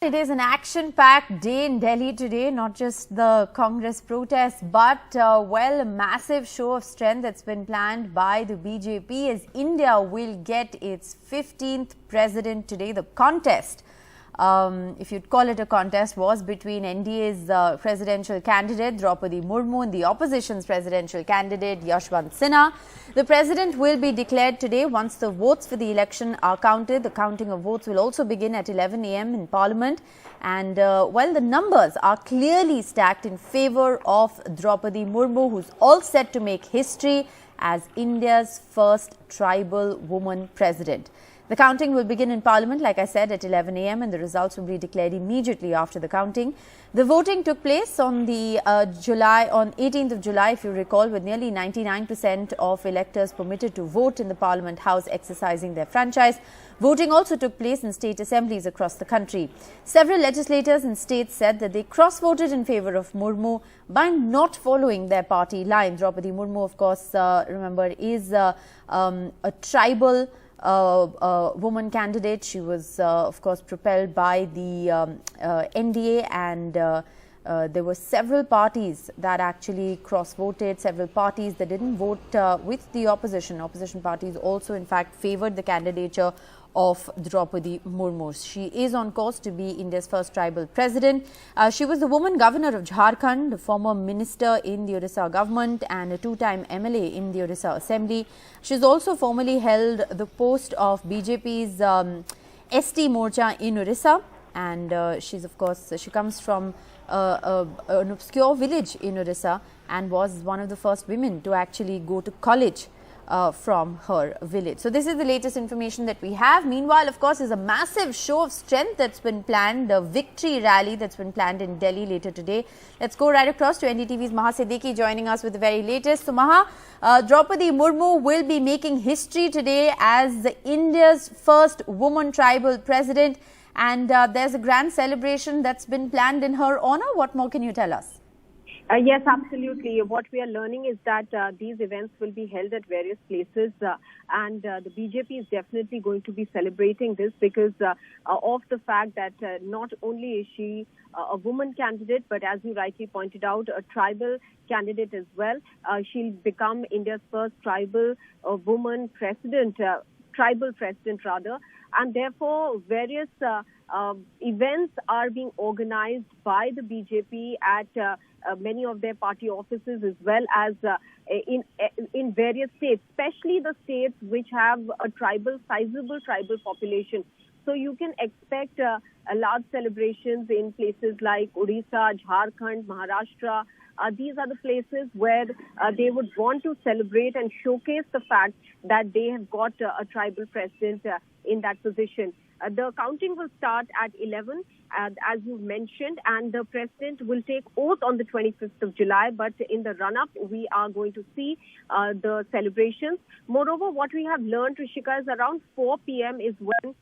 It is an action-packed day in Delhi today, not just the Congress protests, but, a massive show of strength that's been planned by the BJP as India will get its 15th president today. The contest, if you'd call it a contest, was between NDA's presidential candidate Droupadi Murmu and the opposition's presidential candidate Yashwant Sinha. The president will be declared today once the votes for the election are counted. The counting of votes will also begin at 11 a.m. in Parliament. And while the numbers are clearly stacked in favour of Droupadi Murmu, who's all set to make history as India's first tribal woman president. The counting will begin in Parliament, like I said, at 11 a.m. and the results will be declared immediately after the counting. The voting took place on the 18th of July, if you recall, with nearly 99% of electors permitted to vote in the Parliament House exercising their franchise. Voting also took place in state assemblies across the country. Several legislators in states said that they cross-voted in favour of Murmu by not following their party line. Droupadi Murmu, of course, remember, is a tribal woman candidate. She was, of course, propelled by the NDA, and there were several parties that actually cross-voted, several parties that didn't vote with the opposition. Opposition parties also, in fact, favoured the candidature of Droupadi Murmu. She is on course to be India's first tribal president. She was the woman governor of Jharkhand, a former minister in the Odisha government and a two-time MLA in the Odisha Assembly. She's also formerly held the post of BJP's ST Morcha in Odisha, and she's, of course, she comes from an obscure village in Odisha and was one of the first women to actually go to college from her village. So this is the latest information that we have. Meanwhile, of course, is a massive show of strength that's been planned, the victory rally that's been planned in Delhi later today. Let's go right across to NDTV's Maha Siddiqui joining us with the very latest. So Maha, Droupadi Murmu will be making history today as India's first woman tribal president, and there's a grand celebration that's been planned in her honor. What more can you tell us? Yes, absolutely. What we are learning is that these events will be held at various places, and the BJP is definitely going to be celebrating this because of the fact that not only is she a woman candidate, but as you rightly pointed out, a tribal candidate as well. She'll become India's first tribal woman president, tribal president rather, and therefore various events are being organized by the BJP at many of their party offices as well as in various states, especially the states which have a sizable tribal population. So you can expect large celebrations in places like Odisha, Jharkhand, Maharashtra. These are the places where they would want to celebrate and showcase the fact that they have got a tribal president in that position. The counting will start at 11, as you mentioned, and the president will take oath on the 25th of July. But in the run-up, we are going to see the celebrations. Moreover, what we have learned, Rishika, is around 4 p.m. is when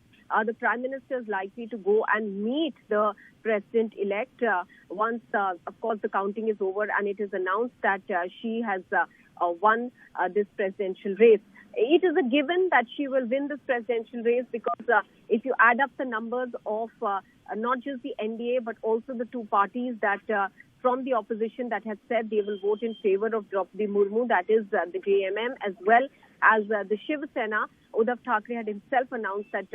the Prime Minister is likely to go and meet the President-elect once, of course, the counting is over and it is announced that she has won this presidential race. It is a given that she will win this presidential race because if you add up the numbers of not just the NDA but also the two parties that from the opposition that have said they will vote in favour of Droupadi Murmu, that is the JMM as well as the Shiv Sena. Uddhav Thackeray had himself announced that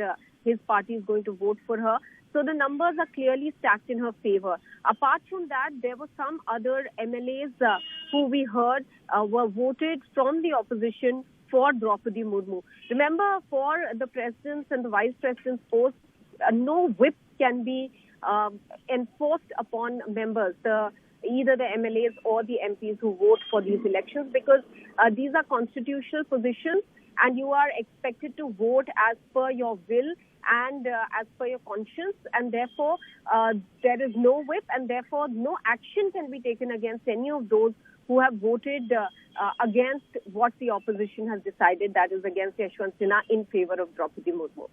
his party is going to vote for her. So the numbers are clearly stacked in her favour. Apart from that, there were some other MLAs who we heard were voted from the opposition for Droupadi Murmu. Remember, for the president's and the vice president's post, no whip can be enforced upon members, either the MLAs or the MPs who vote for these elections, because these are constitutional positions and you are expected to vote as per your will and as per your conscience, and therefore there is no whip and therefore no action can be taken against any of those who have voted against what the opposition has decided, that is against Yashwant Sinha in favour of Droupadi Murmu.